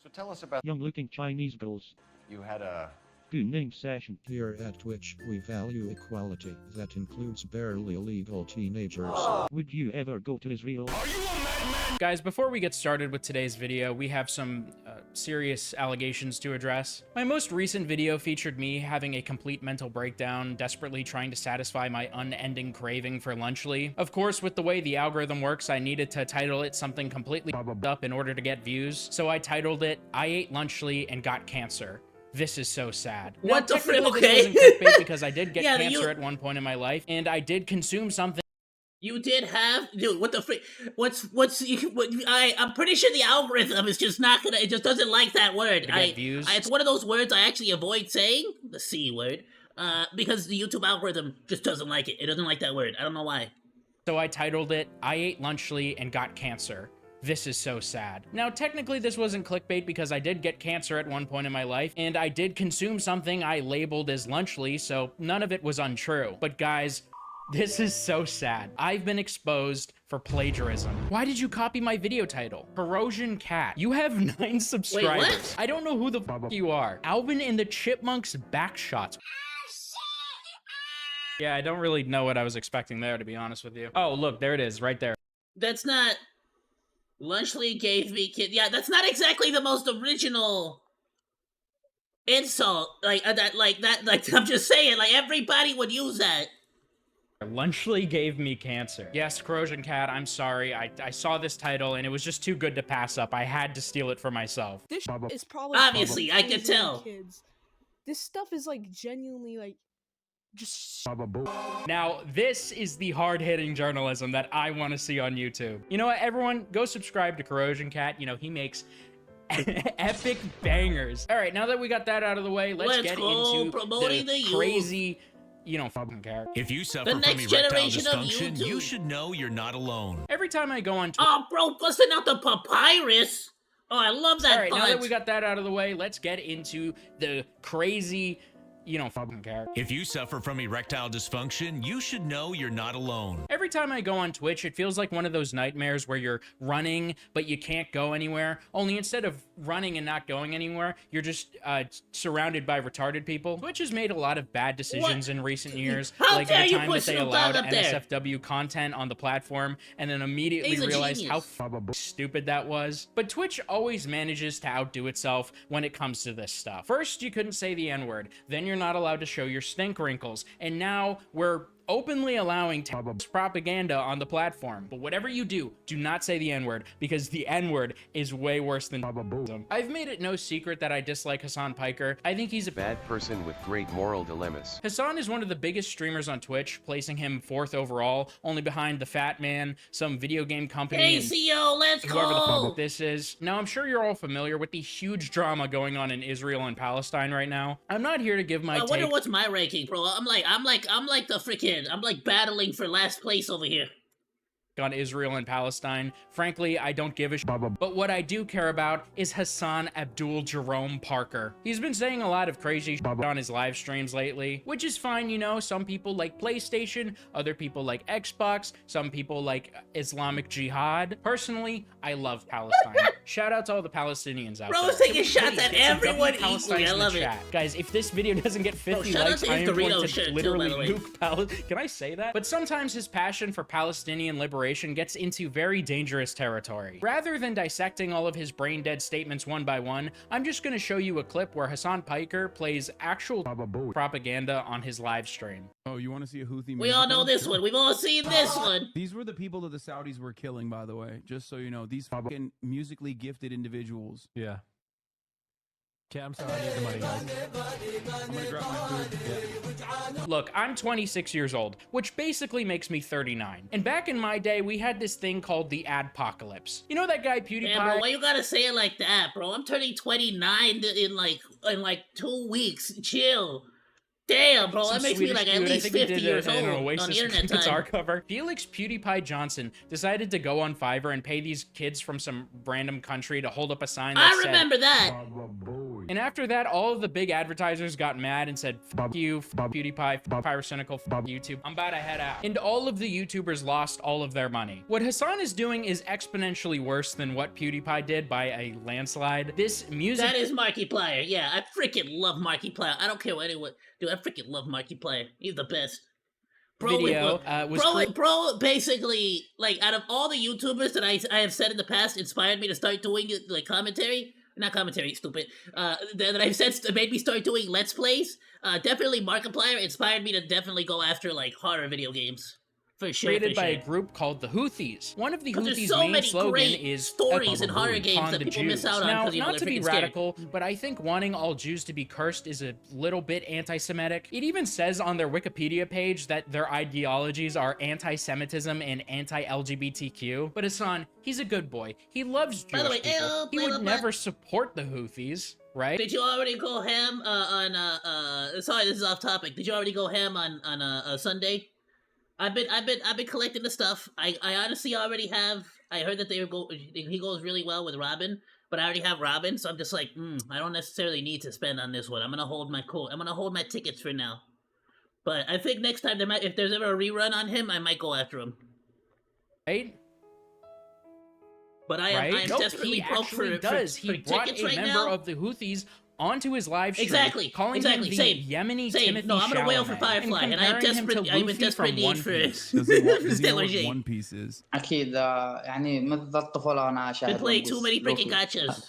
So tell us about young-looking Chinese girls. you had a Gooning session. Here at Twitch, we value equality. That includes barely legal teenagers. Would you ever go to Israel? Guys, before we get started with today's video, we have some serious allegations to address. My most recent video featured me having a complete mental breakdown, desperately trying to satisfy my unending craving for lunchly. Of course, with the way the algorithm works, I needed to title it something completely up in order to get views, so I titled it, I ate lunchly and got cancer. This is so sad. What the frick? Technically, Okay. this wasn't clickbait because I did get Yeah, cancer at one point in my life, and I did consume something. You did have, dude. What the frick? I'm pretty sure the algorithm is just not gonna. It just doesn't like that word. Views. It's one of those words I actually avoid saying, the C word, because the YouTube algorithm just doesn't like it. It doesn't like that word. I don't know why. So I titled it, I ate lunchly and got cancer. This is so sad. Now, technically, this wasn't clickbait because I did get cancer at one point in my life, and I did consume something I labeled as lunchly, so none of it was untrue. But guys, this is so sad. I've been exposed for plagiarism. Why did you copy my video title? Corrosion Cat. You have 9 subscribers. Wait, what? I don't know who the f you are. Alvin and the Chipmunks Backshots. Yeah, I don't really know what I was expecting there, to be honest with you. Oh, look, there it is, right there. That's not. Lunchly gave me kid. Yeah, that's not exactly the most original insult. Like I'm just saying. Like everybody would use that. Lunchly gave me cancer. Yes, Corrosion Cat, I'm sorry. I saw this title and it was just too good to pass up. I had to steal it for myself. This is probably Obviously, I could poisoning tell. Kids. This stuff is like genuinely like just. Now, this is the hard-hitting journalism that I want to see on YouTube. You know what, everyone? Go subscribe to Corrosion Cat. You know, he makes epic bangers. All right, now that we got that out of the way, let's get go into promoting the the crazy, you know, fucking character. If you suffer The from next erectile generation of dysfunction, you YouTube. should know you're not alone. Every time I go on Twitter. Oh, bro, busting out the papyrus. Oh, I love that. All right, now that font. we got that out of the way, let's get into the crazy, you know, fucking character. If you suffer from erectile dysfunction, you should know you're not alone. Every time I go on Twitch, it feels like one of those nightmares where you're running, but you can't go anywhere. Only instead of running and not going anywhere, you're just surrounded by retarded people. Twitch has made a lot of bad decisions in recent years. How like dare the you time put that they Snoop allowed Dogg up there? NSFW content on the platform, and then immediately He's a realized how genius. stupid that was. But Twitch always manages to outdo itself when it comes to this stuff. First, you couldn't say the N-word. Then you're not allowed to show your stink wrinkles. And now we're openly allowing terrorist propaganda on the platform. But whatever you do, do not say the N-word, because the N-word is way worse than I've made it no secret that I dislike Hassan Piker. I think he's a bad person with great moral dilemmas. Hassan is one of the biggest streamers on Twitch, placing him 4th overall, only behind the Fat Man, some video game company, and ACO, let's whoever the go. fuck this is. Now, I'm sure you're all familiar with the huge drama going on in Israel and Palestine right now. I'm not here to give my I wonder take. what's my ranking, bro. I'm like the freaking. I'm like battling for last place over here. On Israel and Palestine. Frankly, I don't give a shit. But what I do care about is Hassan Abdul Jerome Parker. He's been saying a lot of crazy shit on his live streams lately, which is fine, you know. Some people like PlayStation, other people like Xbox, some people like Islamic Jihad. Personally, I love Palestine. Shout out to all the Palestinians out there. Bro's taking Can we shots please at get some everyone W-Palestines equally. I in the love it. chat? Guys, if this video doesn't get 50 shout out likes, to I his am going Dorito to shirt too, literally by the way. nuke Palestine. Can I say that? But sometimes his passion for Palestinian liberation gets into very dangerous territory. Rather than dissecting all of his brain-dead statements one by one, I'm just going to show you a clip where Hassan Piker plays actual propaganda on his live stream. Oh, you want to see a Houthi? We all know this one. We've all seen this one. These were the people that the Saudis were killing, by the way. Just so you know, these fucking musically gifted individuals. Yeah. Okay, I'm sorry, I need the money, guys. I'm gonna grab my food. Yeah. Look, I'm 26 years old, which basically makes me 39. And back in my day, we had this thing called the adpocalypse. You know that guy PewDiePie? Yeah, bro, why you gotta say it like that, bro? I'm turning 29 in like 2 weeks. Chill. Damn, bro, that Some makes me Swedish like at dude, I least think he 50 did years an old on Oasis the internet guitar time. cover. Felix PewDiePie Johnson decided to go on Fiverr and pay these kids from some random country to hold up a sign that I said, remember that. And after that, all of the big advertisers got mad and said, fuck you, fuck PewDiePie, fuck Pyrocynical, fuck YouTube. I'm about to head out. And all of the YouTubers lost all of their money. What Hasan is doing is exponentially worse than what PewDiePie did by a landslide. This music... That is Markiplier. Yeah, I freaking love Markiplier. I don't care what anyone... Dude, I freaking love Markiplier. He's the best. Video Bro, basically, like, out of all the YouTubers that I have said in the past inspired me to start doing, like, commentary... Not commentary, stupid. That I've said made me start doing Let's Plays. Definitely Markiplier inspired me to definitely go after, like, horror video games. For sure, created by a group called the Houthis. One of the Houthis' so main many slogan great is stories in horror games that people miss out on now, because, you know, not to they're be freaking scared. radical, but I think wanting all Jews to be cursed is a little bit anti-Semitic. It even says on their Wikipedia page that their ideologies are anti-Semitism and anti-LGBTQ. But Hasan, he's a good boy. He loves Jewish By the way, people. He would never support the Houthis. Right? Did you already go ham on sorry, this is off topic. Did you already go ham on Sunday? I've been collecting the stuff. I honestly already have. I heard that he goes really well with Robin, but I already have Robin, so I'm just like, I don't necessarily need to spend on this one. I'm gonna hold my tickets for now. But I think next time if there's ever a rerun on him, I might go after him. Right? But I'm desperately broke for He brought tickets a right member now. of the Houthis onto his live stream, Calling him him the Yemeni Timothy No, I'm gonna wail for Chalamet, Firefly, and I'm in desperate need for Does he know Stellar what Jade. One Piece is? اكيد يعني منذ الطفوله وانا Been شاهد playing One too Piece. many freaking gachas.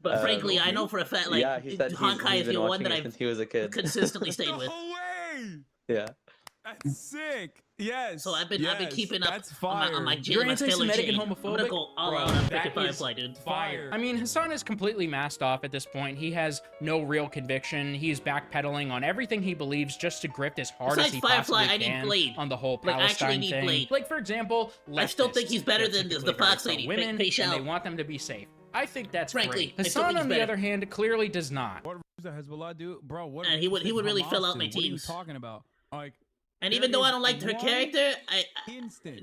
But frankly, I know for a fact, like, yeah, he said Honkai is the one that I've since he was a kid. consistently stayed with. No way! Yeah. That's sick. Yes. So I've been keeping up That's on my You're Stellar anti-Semitic Jade. and I'm homophobic? gonna go all Bro, out on that freaking is Firefly, dude. Fire. I mean, Hasan is completely masked off at this point. He has no real conviction. He's backpedaling on everything he believes just to grift as hard Besides as he Firefly, possibly I need can Blade. on the whole Like, I actually Palestine need thing. Blade. Like, for example, I still think he's better leftists than the typically Fox hurt lady, women, Pei Shao. and they want them to be safe. I think that's Frankly, great. I still Hasan, think he's on the better. other hand, clearly does not. What does Hezbollah do, bro? What? And he would really fill out my What are you teams. talking about? Like, And even though I don't like her character,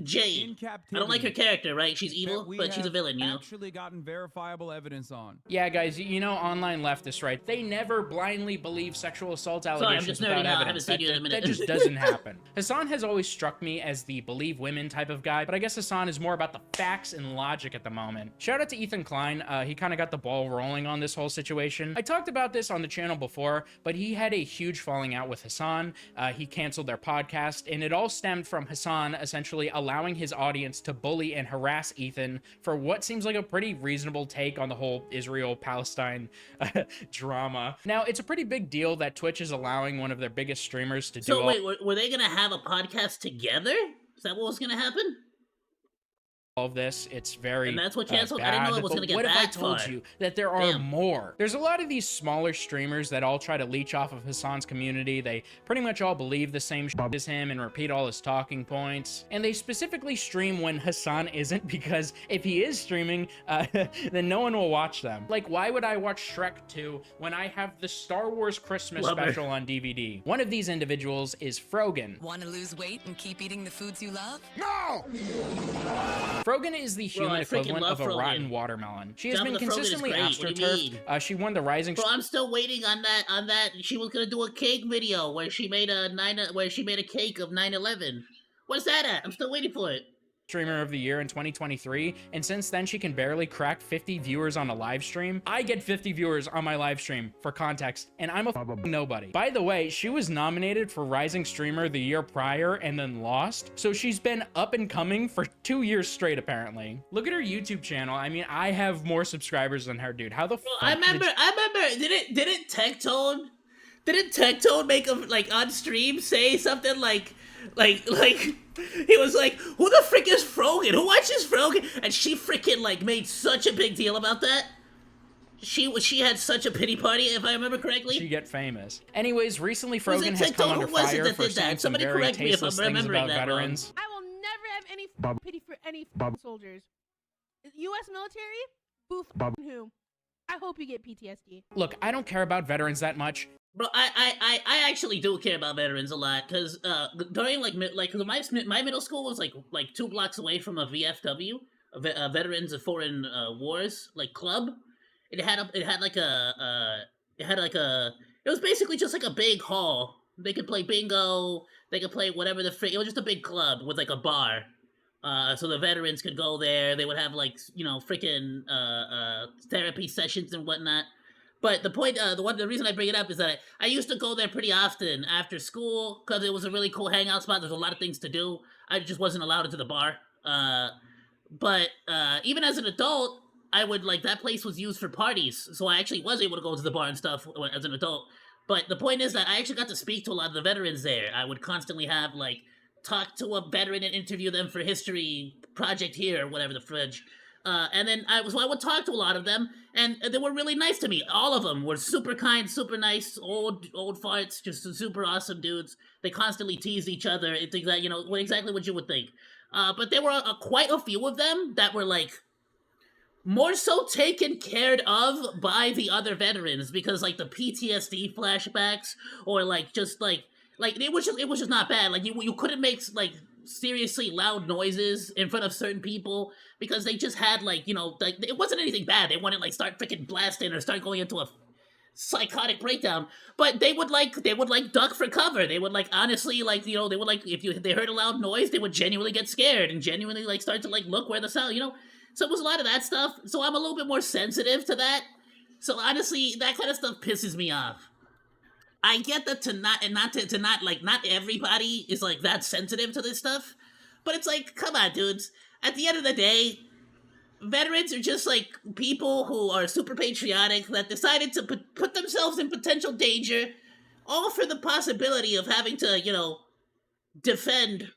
Jade. I don't like her character, right? She's evil, but she's a villain, you know? Actually gotten verifiable evidence on. Yeah, guys, you know online leftists, right? They never blindly believe sexual assault Sorry, I'm allegations just without nerding out. I haven't evidence. seen you in a minute. That just doesn't happen. Hasan has always struck me as the believe women type of guy, but I guess Hasan is more about the facts and logic at the moment. Shout out to Ethan Klein. He kind of got the ball rolling on this whole situation. I talked about this on the channel before, but he had a huge falling out with Hasan. He canceled their podcast, and it all stemmed from Hasan essentially allowing his audience to bully and harass Ethan for what seems like a pretty reasonable take on the whole Israel-Palestine drama. Now, it's a pretty big deal that Twitch is allowing one of their biggest streamers to do So wait, were they gonna have a podcast together? Is that what was gonna happen? all of this. It's very And that's what canceled? I didn't know it was But gonna get what if I that told far? you that there are Damn. more? There's a lot of these smaller streamers that all try to leech off of Hasan's community. They pretty much all believe the same shit as him and repeat all his talking points. And they specifically stream when Hasan isn't, because if he is streaming, then no one will watch them. Like, why would I watch Shrek 2 when I have the Star Wars Christmas Love her. special on DVD? One of these individuals is Frogan. Want to lose weight and keep eating the foods you love? Frogan is the human I freaking equivalent love of a Frogan. rotten watermelon. She has Jump been the Frogan is consistently great. What do you astroturfed. mean? She won the Rising Bro, I'm still waiting on that. She was gonna do a cake video where she made a cake of 9/11. What's that at? I'm still waiting for it. Streamer of the Year in 2023, and since then she can barely crack 50 viewers on a live stream. I get 50 viewers on my live stream, for context, and I'm a f***ing nobody. By the way, she was nominated for Rising Streamer the year prior and then lost, so she's been up and coming for 2 years straight, apparently. Look at her YouTube channel. I mean, I have more subscribers than her, dude. How the fuck I remember. Didn't Tectone make a like on stream say something like he was like, who the frick is Frogan? Who watches Frogan? And she freaking like made such a big deal about that. She had such a pity party, if I remember correctly. She get famous. Anyways, recently Was it Frogan has come Tectone? under Who was it fire that for did that? saying some Somebody very correct me if I'm tasteless things remembering about that wrong. veterans. I will never have any pity for any soldiers. U.S. military? Boo who? I hope you get PTSD. Look, I don't care about veterans that much. Bro, I actually do care about veterans a lot, because during my middle school was like 2 blocks away from a VFW, a Veterans of Foreign Wars like club. It had like a It had like a. It was basically just like a big hall. They could play bingo. They could play whatever the frick. It was just a big club with like a bar. So the veterans could go there. They would have like freaking therapy sessions and whatnot. But the point, the reason I bring it up is that I used to go there pretty often after school because it was a really cool hangout spot. There's a lot of things to do. I just wasn't allowed into the bar. But even as an adult, I would that place was used for parties, so I actually was able to go to the bar and stuff as an adult. But the point is that I actually got to speak to a lot of the veterans there. I would constantly have talk to a veteran and interview them for history project here or whatever the fridge. And then I would talk to a lot of them, and they were really nice to me. All of them were super kind, super nice, old farts, just super awesome dudes. They constantly teased each other. It's exactly what you would think. But there were quite a few of them that were more so taken care of by the other veterans because the PTSD flashbacks or it was just not bad. You couldn't make seriously loud noises in front of certain people because they just had it wasn't anything bad. They wouldn't start freaking blasting or start going into a psychotic breakdown, but they would duck for cover. They would honestly they would if they heard a loud noise, they would genuinely get scared and genuinely start to look where the sound. So it was a lot of that stuff. So I'm a little bit more sensitive to that. So honestly, that kind of stuff pisses me off. I get that not everybody is that sensitive to this stuff, but it's come on, dudes. At the end of the day, veterans are just people who are super patriotic that decided to put themselves in potential danger, all for the possibility of having to, defend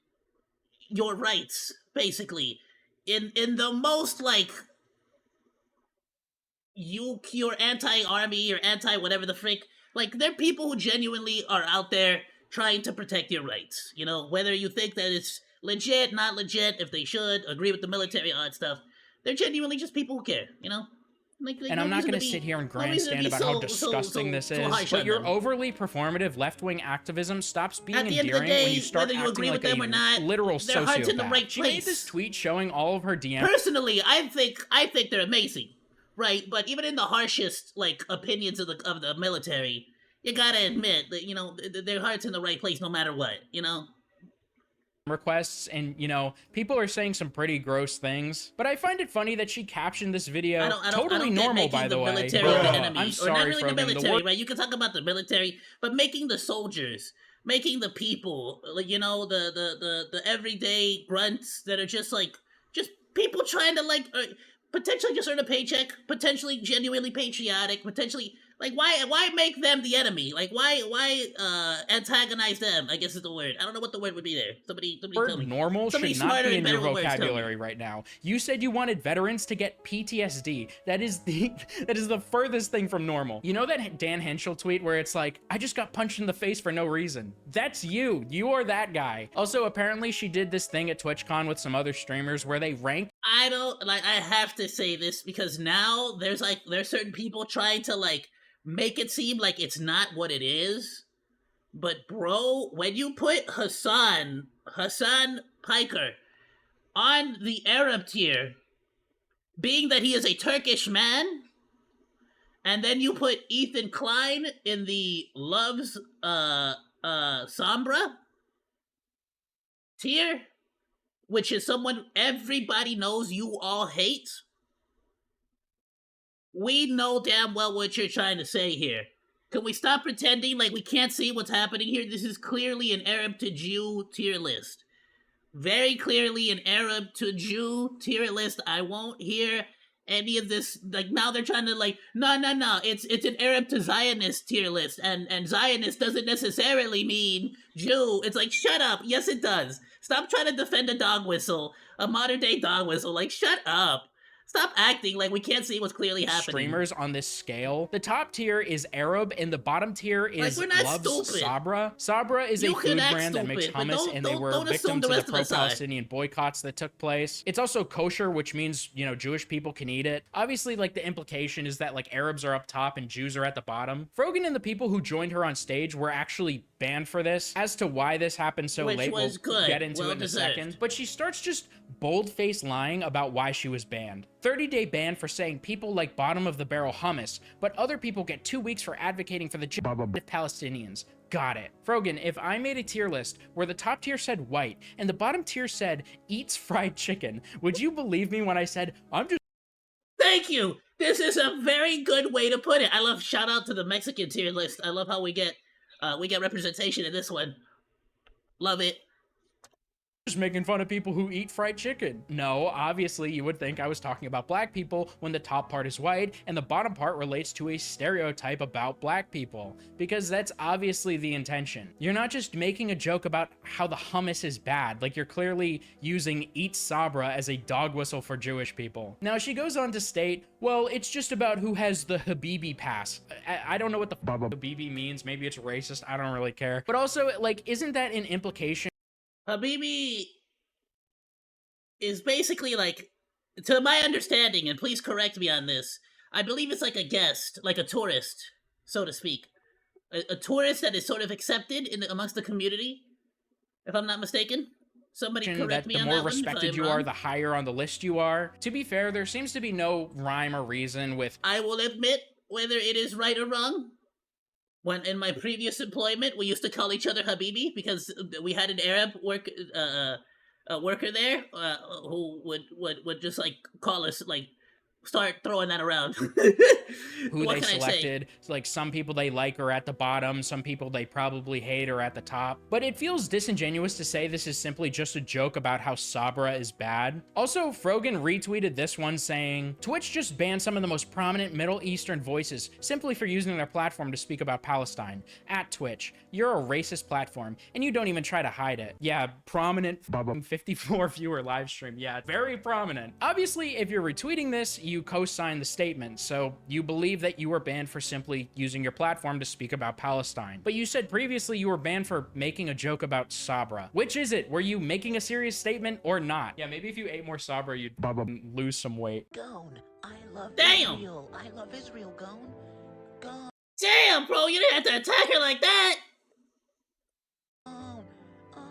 your rights, basically, in the most you're anti-army or anti-whatever the frick. They're people who genuinely are out there trying to protect your rights. Whether you think that it's legit, not legit, if they should, agree with the military, all that stuff. They're genuinely just people who care, And I'm not going to sit here and grandstand about how disgusting this is, but your overly performative left-wing activism stops being endearing when you start acting like a literal sociopath. She made this tweet showing all of her DMs. Personally, I think they're amazing. Right, but even in the harshest opinions of the military, you gotta admit that their heart's in the right place no matter what. Requests and people are saying some pretty gross things, but I find it funny that she captioned this video totally normal, by the way. I'm sorry, not really the military, right? You can talk about the military, but making the soldiers, making the people, the everyday grunts that are just people trying to potentially just earn a paycheck, potentially genuinely patriotic, potentially why make them the enemy? Why antagonize them? I guess is the word. I don't know what the word would be there. Somebody tell me. Normal should not be in your vocabulary right now. You said you wanted veterans to get PTSD. That is the furthest thing from normal. You know that Dan Henschel tweet where it's I just got punched in the face for no reason. That's you. You are that guy. Also, apparently she did this thing at TwitchCon with some other streamers where they rank. I have to say this because now there's certain people trying to make it seem like it's not what it is. But bro, when you put Hassan Piker on the Arab tier, being that he is a Turkish man, and then you put Ethan Klein in the Loves Sombra tier, which is someone everybody knows you all hate, we know damn well what you're trying to say here. Can we stop pretending like we can't see what's happening here? This is clearly an Arab to Jew tier list. Very clearly an Arab to Jew tier list. I won't hear any of this. Now they're trying to no. It's an Arab to Zionist tier list. And Zionist doesn't necessarily mean Jew. It's shut up. Yes, it does. Stop trying to defend a dog whistle. A modern day dog whistle. Shut up. Stop acting like we can't see what's clearly happening. Streamers on this scale. The top tier is Arab, and the bottom tier is Loves Sabra. Sabra is a food brand that makes hummus, and they were victims of the pro-Palestinian boycotts that took place. It's also kosher, which means, Jewish people can eat it. Obviously, the implication is that, Arabs are up top and Jews are at the bottom. Frogan and the people who joined her on stage were actually banned for this. As to why this happened so late, we'll get into it in a second. But she starts just bold-faced lying about why she was banned. 30-day ban for saying people like bottom of the barrel hummus, but other people get 2 weeks for advocating for the Palestinians. Got it. Frogan, if I made a tier list where the top tier said white and the bottom tier said eats fried chicken, would you believe me when I said, I'm just... Thank you! This is a very good way to put it. I love, shout out to the Mexican tier list. I love how we get representation in this one. Love it. just making fun of people who eat fried chicken. No, obviously you would think I was talking about black people when the top part is white and the bottom part relates to a stereotype about black people, because that's obviously the intention. You're not just making a joke about how the hummus is bad, like you're clearly using eat sabra as a dog whistle for Jewish people. Now she goes on to state, well, it's just about who has the Habibi pass. I don't know what the Habibi means. Maybe it's racist. I don't really care. But also, like, isn't that an implication? Habibi is basically like, to my understanding, and please correct me on this, I believe it's like a guest, like a tourist, so to speak. A tourist that is sort of accepted amongst the community, if I'm not mistaken. Somebody correct me on that one. The more respected you are, the higher on the list you are. To be fair, there seems to be no rhyme or reason with... I will admit, whether it is right or wrong, when in my previous employment, we used to call each other Habibi because we had an Arab worker there who would just like call us, like start throwing that around. Who they selected. Like some people they like are at the bottom, some people they probably hate are at the top. But it feels disingenuous to say this is simply just a joke about how Sabra is bad. Also, Frogan retweeted this one saying, Twitch just banned some of the most prominent Middle Eastern voices simply for using their platform to speak about Palestine. At Twitch, you're a racist platform and you don't even try to hide it. Yeah, prominent 54 viewer live stream. Yeah, very prominent. Obviously, if you're retweeting this, you co-sign the statement, so you believe that you were banned for simply using your platform to speak about Palestine. But you said previously you were banned for making a joke about Sabra. Which is it? Were you making a serious statement or not? Yeah, maybe if you ate more Sabra, you'd lose some weight. Gone. I love Damn! Israel. I love Israel. Gone. Gone. Damn, bro, you didn't have to attack her like that!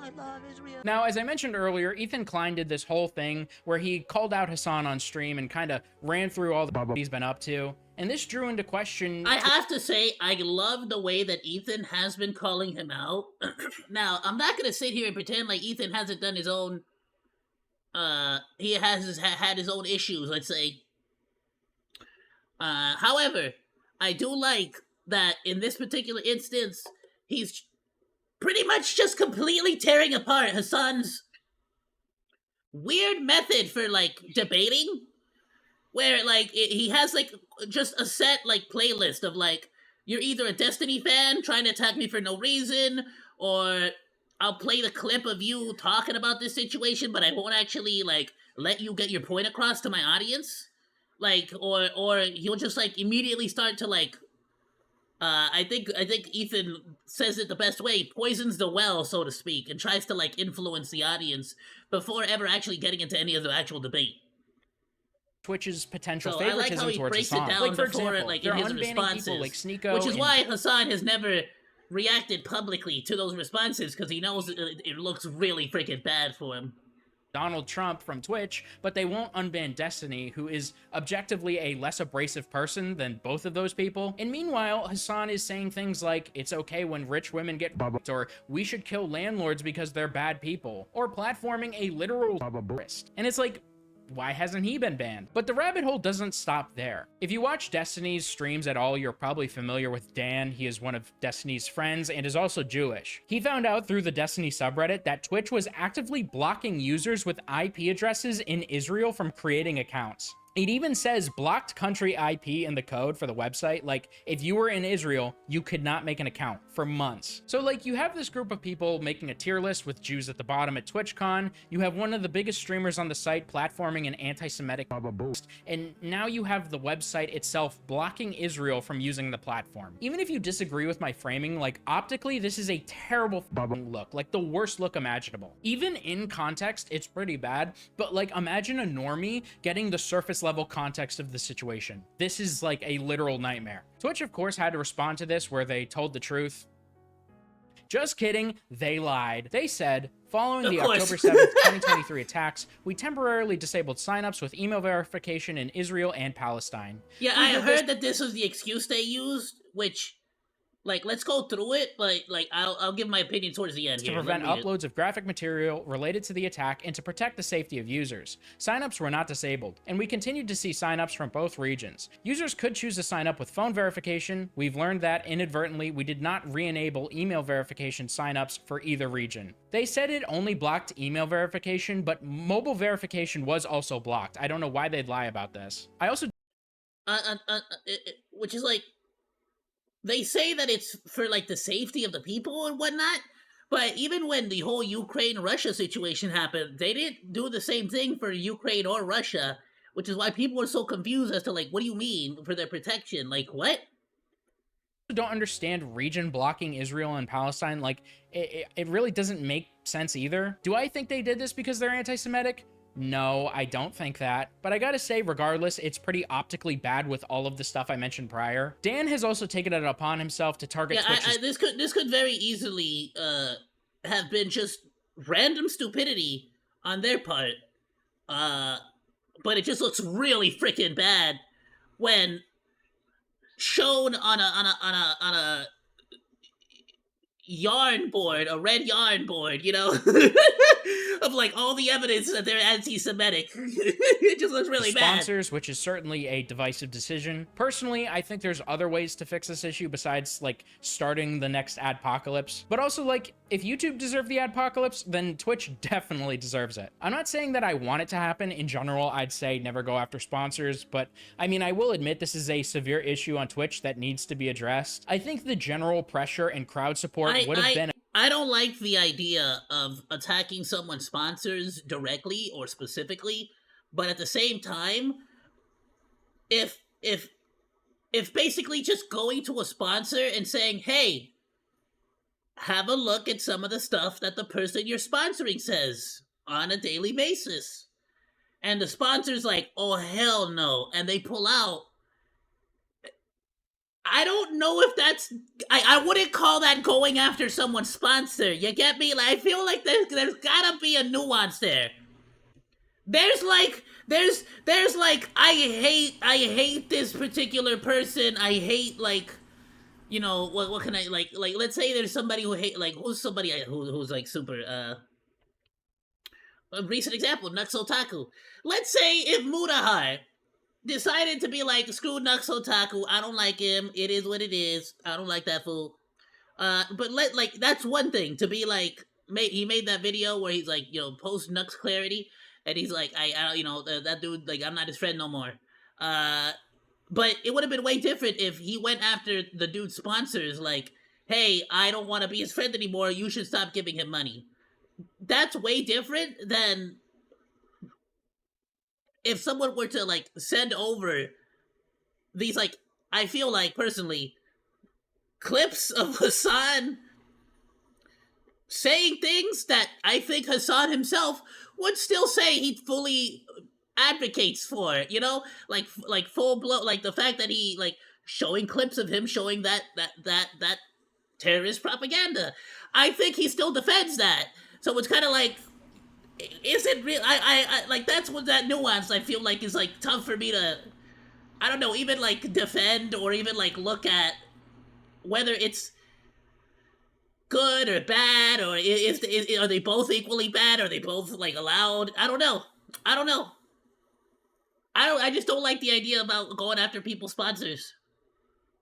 I love Israel. Now, as I mentioned earlier, Ethan Klein did this whole thing where he called out Hassan on stream and kind of ran through all the he's been up to. And this drew into question... I have to say, I love the way that Ethan has been calling him out. Now, I'm not going to sit here and pretend like Ethan hasn't done his own... he has had his own issues, let's say. However, I do like that in this particular instance, he's pretty much just completely tearing apart Hassan's weird method for, like, debating, where, like, he has, like, just a set, like, playlist of, like, you're either a Destiny fan trying to attack me for no reason, or I'll play the clip of you talking about this situation, but I won't actually, like, let you get your point across to my audience. Like, or he'll just, like, immediately start to, like, I think Ethan says it the best way, poisons the well, so to speak, and tries to, like, influence the audience before ever actually getting into any of the actual debate. Twitch's potential So favoritism I like how he towards breaks Hassan. it down Like, for before, example, like, they're in his unbanning responses, people like Sneeko, which is why Hassan has never reacted publicly to those responses, because he knows it looks really freaking bad for him. Donald Trump from Twitch, but they won't unban Destiny, who is objectively a less abrasive person than both of those people. And meanwhile, Hassan is saying things like, it's okay when rich women get b***ed, or we should kill landlords because they're bad people, or platforming a literal terrorist. And it's like, why hasn't he been banned? But the rabbit hole doesn't stop there. If you watch Destiny's streams at all, you're probably familiar with Dan. He is one of Destiny's friends and is also Jewish. He found out through the Destiny subreddit that Twitch was actively blocking users with IP addresses in Israel from creating accounts. It even says blocked country IP in the code for the website. Like, if you were in Israel, you could not make an account for months. So, like, you have this group of people making a tier list with Jews at the bottom at TwitchCon. You have one of the biggest streamers on the site platforming an anti-Semitic post. And now you have the website itself blocking Israel from using the platform. Even if you disagree with my framing, like, optically, this is a terrible look. Like, the worst look imaginable. Even in context, it's pretty bad. But, like, imagine a normie getting the surface level context of the situation. This is like a literal nightmare. Twitch, of course, had to respond to this where they told the truth. Just kidding, they lied. They said, following Of the course. October 7th, 2023 attacks, we temporarily disabled signups with email verification in Israel and Palestine. Yeah, We I did heard that this was the excuse they used, which, like, let's go through it, but, like, I'll give my opinion towards the end to here. prevent Let me read it. uploads of graphic material related to the attack and to protect the safety of users. Signups were not disabled, and we continued to see signups from both regions. Users could choose to sign up with phone verification. We've learned that inadvertently we did not re-enable email verification signups for either region. They said it only blocked email verification, but mobile verification was also blocked. I don't know why they'd lie about this. I also Which is like, they say that it's for like the safety of the people and whatnot, but even when the whole Ukraine-Russia situation happened, they didn't do the same thing for Ukraine or Russia, which is why people were so confused as to like, what do you mean for their protection? Like, what? don't understand region blocking Israel and Palestine. Like, it really doesn't make sense either. Do I think they did this because they're anti-Semitic? No, I don't think that. But I gotta say, regardless, it's pretty optically bad with all of the stuff I mentioned prior. Dan has also taken it upon himself to target Yeah, Twitch's... this could very easily have been just random stupidity on their part. But it just looks really freaking bad when shown on a yarn board, a red yarn board, you know, of like all the evidence that they're anti-Semitic. It just looks really bad. Sponsors, which is certainly a divisive decision. Personally, I think there's other ways to fix this issue besides like starting the next adpocalypse. But also, like, if YouTube deserved the adpocalypse, then Twitch definitely deserves it. I'm not saying that I want it to happen. In general, I'd say never go after sponsors, but I mean, I will admit this is a severe issue on Twitch that needs to be addressed. I think the general pressure and crowd support would have been... I don't like the idea of attacking someone's sponsors directly or specifically, but at the same time, if basically just going to a sponsor and saying, hey, have a look at some of the stuff that the person you're sponsoring says on a daily basis. And the sponsor's like, oh, hell no. And they pull out. I don't know if that's... I wouldn't call that going after someone's sponsor. You get me? Like, I feel like there's gotta be a nuance there. There's like, I hate this particular person. I hate, like, you know, what can I, like, let's say there's somebody who hate, like, who's somebody who's, like, super, a recent example, Nux Otaku. Let's say if Mutahar decided to be like, screw Nux Otaku, I don't like him, it is what it is, I don't like that fool. But that's one thing, to be like, he made that video where he's like, you know, post Nux Clarity, and he's like, I you know, that dude, like, I'm not his friend no more. But it would have been way different if he went after the dude's sponsors, like, hey, I don't want to be his friend anymore, you should stop giving him money. That's way different than if someone were to, like, send over these, like, I feel like, personally, clips of Hassan saying things that I think Hassan himself would still say he fully advocates for, you know? Like full blow, like, the fact that he, like, showing clips of him showing that terrorist propaganda. I think he still defends that. So it's kind of like, is it real? I like, that's what that nuance I feel like is, like, tough for me to, I don't know, even, like, defend or even, like, look at whether it's good or bad, or are they both equally bad? Are they both, like, allowed? I don't know. I just don't like the idea about going after people's sponsors.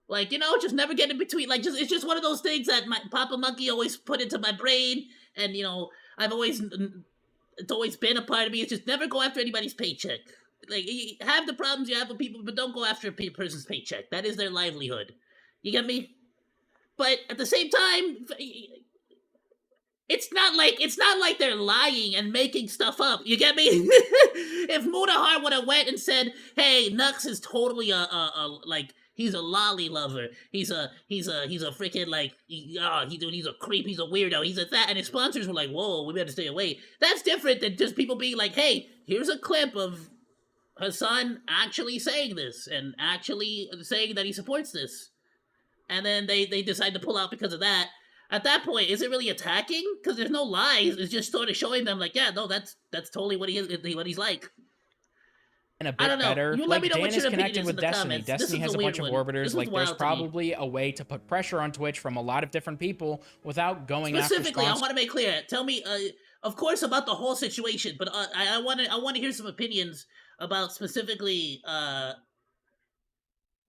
Like, you know, just never get in between. Like, it's just one of those things that my Papa Monkey always put into my brain, and, you know, it's always been a part of me. It's just never go after anybody's paycheck. Like, you have the problems you have with people, but don't go after a person's paycheck. That is their livelihood. You get me? But at the same time, it's not like they're lying and making stuff up. You get me? If Mutahar would have went and said, "Hey, Nux is totally like, he's a lolly lover. He's a freaking, like, he's a creep. He's a weirdo. He's a that," and his sponsors were like, "Whoa, we better stay away." That's different than just people being like, "Hey, here's a clip of Hassan actually saying this and actually saying that he supports this," and then they decide to pull out because of that. at that point, is it really attacking? Because there's no lies. It's just sort of showing them like, yeah, no, that's totally what he's like. And a I bit don't know. better. You let Like me know Dan what is your opinion connected is with in the Destiny. comments. This Destiny is has a a bunch of weird one. orbiters. This Like was there's wild to me. probably a way to put pressure on Twitch from a lot of different people without going after Specifically, I sponsors. want to make clear. Tell me, of course, about the whole situation, but I want to hear some opinions about specifically,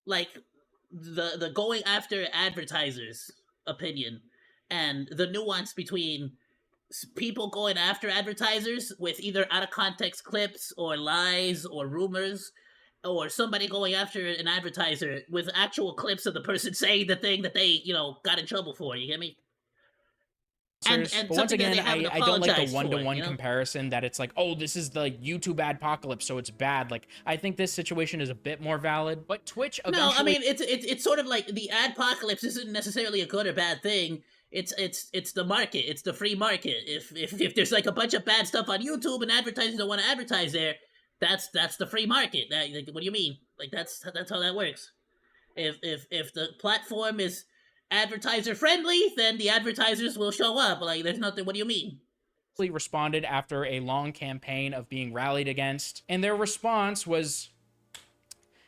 like the going after advertisers opinion and the nuance between people going after advertisers with either out of context clips or lies or rumors, or somebody going after an advertiser with actual clips of the person saying the thing that they, got in trouble for. You get me? And But once something that again, they haven't I don't like the apologized for, one-to-one comparison that it's like, oh, this is the YouTube adpocalypse, so it's bad. Like, I think this situation is a bit more valid, but Twitch eventually... No, I mean, it's sort of like the adpocalypse isn't necessarily a good or bad thing. It's the market. It's the free market. If there's like a bunch of bad stuff on YouTube and advertisers don't want to advertise there, that's the free market. Like, what do you mean? Like that's how that works. If the platform is advertiser friendly, then the advertisers will show up. Like there's nothing. What do you mean? Responded after a long campaign of being rallied against, and their response was,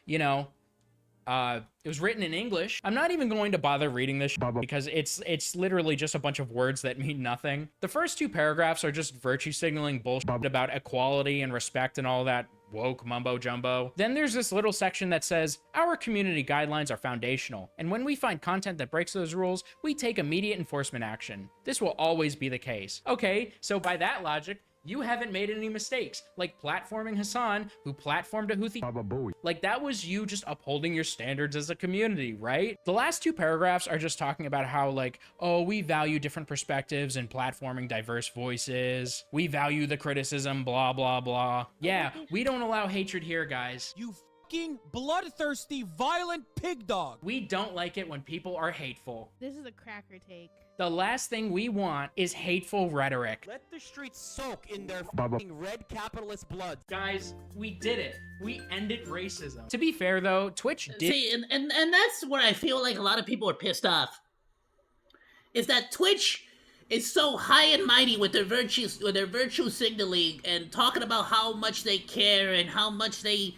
it was written in English. I'm not even going to bother reading this because it's literally just a bunch of words that mean nothing. The first two paragraphs are just virtue signaling bullshit about equality and respect and all that woke mumbo jumbo. Then there's this little section that says, our community guidelines are foundational, and when we find content that breaks those rules, we take immediate enforcement action. This will always be the case. Okay, so by that logic, you haven't made any mistakes, like platforming Hassan, who platformed a Houthi. Like, that was you just upholding your standards as a community, right? The last two paragraphs are just talking about how, like, oh, we value different perspectives and platforming diverse voices. We value the criticism, blah, blah, blah. Yeah, we don't allow hatred here, guys. You fucking bloodthirsty, violent pig dog. We don't like it when people are hateful. This is a cracker take. The last thing we want is hateful rhetoric. Let the streets soak in their fucking red capitalist blood. Guys, we did it. We ended racism. To be fair, though, Twitch did... See, and that's where I feel like a lot of people are pissed off. Is that Twitch is so high and mighty with their virtue signaling and talking about how much they care and how much they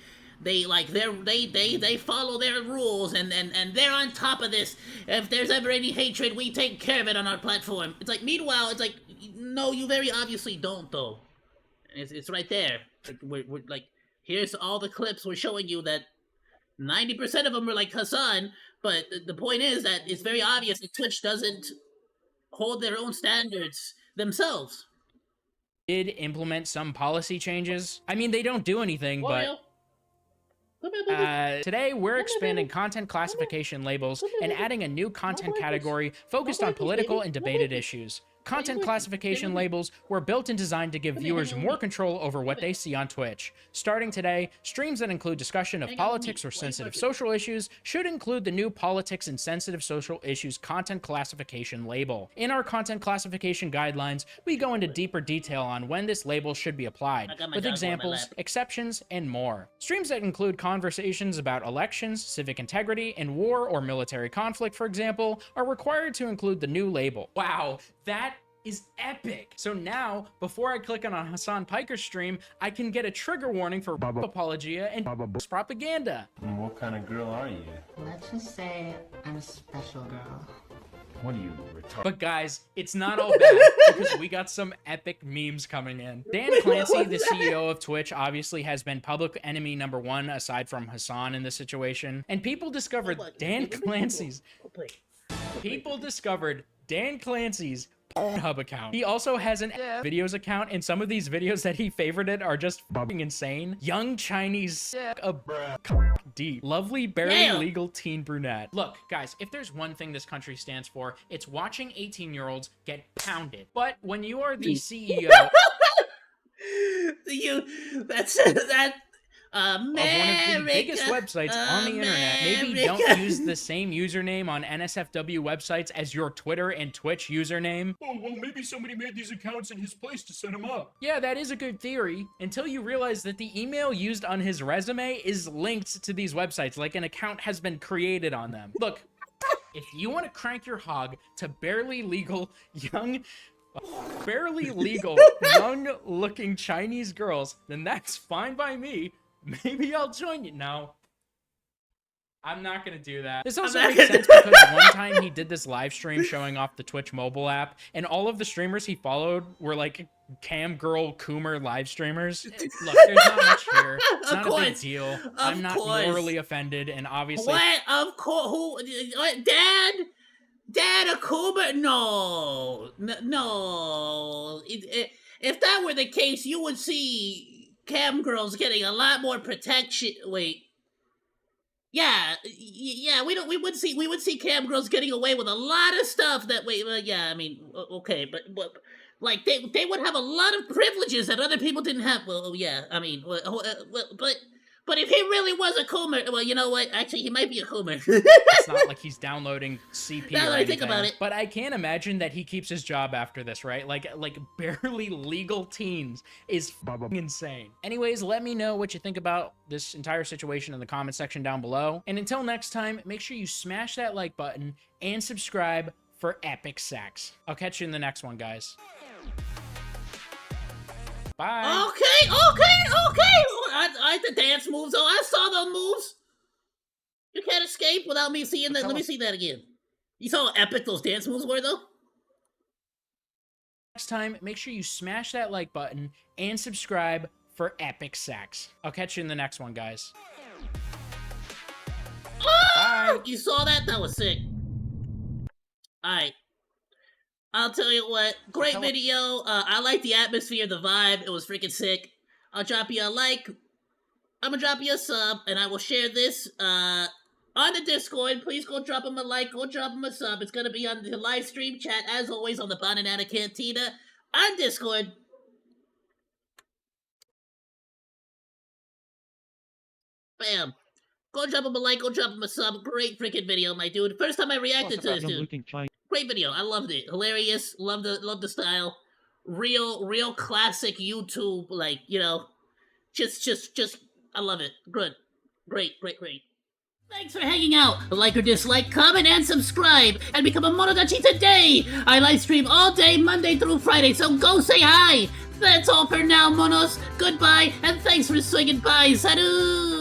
follow their rules and they're on top of this. If there's ever any hatred, we take care of it on our platform. It's like, meanwhile, it's like, no, you very obviously don't, though. It's right there. Like, we're like, here's all the clips we're showing you that 90% of them are like Hassan, but the point is that it's very obvious that Twitch doesn't hold their own standards themselves. Did implement some policy changes. I mean, they don't do anything, but... Today, we're expanding content classification labels and adding a new content category focused on political and debated issues. Content classification labels were built and designed to give viewers more control over what they see on Twitch. Starting today, streams that include discussion of politics or sensitive social issues should include the new politics and sensitive social issues content classification label. In our content classification guidelines, we go into deeper detail on when this label should be applied, with examples, exceptions, and more. Streams that include conversations about elections, civic integrity, and war or military conflict, for example, are required to include the new label. Wow, that is epic. So now, before I click on a Hassan Piker stream, I can get a trigger warning for apologia and propaganda. What kind of girl are you? Let's just say I'm a special girl. What are you, retarded? But guys, it's not all bad because we got some epic memes coming in. Dan Clancy, the CEO of Twitch, obviously has been public enemy #1 aside from Hassan in this situation. And people discovered Dan Clancy's Pornhub account. He also has an videos account, and some of these videos that he favorited are just fucking insane. Young Chinese deep. Lovely, barely legal teen brunette. Look, guys, if there's one thing this country stands for, it's watching 18-year-olds get pounded. But when you are the CEO of one of the biggest websites on the internet, maybe don't use the same username on NSFW websites as your Twitter and Twitch username. Oh, well, maybe somebody made these accounts in his place to set him up. Yeah, that is a good theory, until you realize that the email used on his resume is linked to these websites, like an account has been created on them. Look, If you want to crank your hog to barely legal young looking Chinese girls, then that's fine by me. Maybe I'll join you. No, I'm not gonna do that. This also makes sense because one time he did this live stream showing off the Twitch mobile app, and all of the streamers he followed were like cam girl coomer live streamers. Look, there's not much here. It's not a big deal. I'm not morally offended, and obviously. What? Of course. Who? What? Dad, a coomer? No. No. If that were the case, you would see cam girls getting a lot more protection. Wait. Yeah, we would see cam girls getting away with a lot of stuff that yeah, I mean, okay, but like they would have a lot of privileges that other people didn't have. Well, yeah, I mean, but if he really was a coomer, well, you know what? Actually, he might be a coomer. It's not like he's downloading CP now or that I anything, think about it. But I can't imagine that he keeps his job after this, right? Like barely legal teens is insane. Anyways, let me know what you think about this entire situation in the comment section down below. And until next time, make sure you smash that like button and subscribe for epic sex. I'll catch you in the next one, guys. Bye. Okay. The dance moves. Oh, I saw those moves. You can't escape without me seeing that. Let me see that again. You saw how epic those dance moves were, though? Next time, make sure you smash that like button and subscribe for epic sex. I'll catch you in the next one, guys. Oh! Bye. You saw that? That was sick. Alright. I'll tell you what. Great video. I like the atmosphere, the vibe. It was freaking sick. I'll drop you a like. I'm gonna drop you a sub, and I will share this on the Discord. Please go drop him a like, go drop him a sub. It's gonna be on the live stream chat, as always, on the Bannana Cantina on Discord. Bam. Go drop him a like, go drop him a sub. Great freaking video, my dude. First time I reacted to this, dude. Great video. I loved it. Hilarious. Love the style. Real classic YouTube, like, you know, just I love it. Good. Great. Thanks for hanging out. Like or dislike, comment, and subscribe, and become a Monodachi today. I live stream all day, Monday through Friday, so go say hi. That's all for now, Monos. Goodbye, and thanks for swinging by. Salut!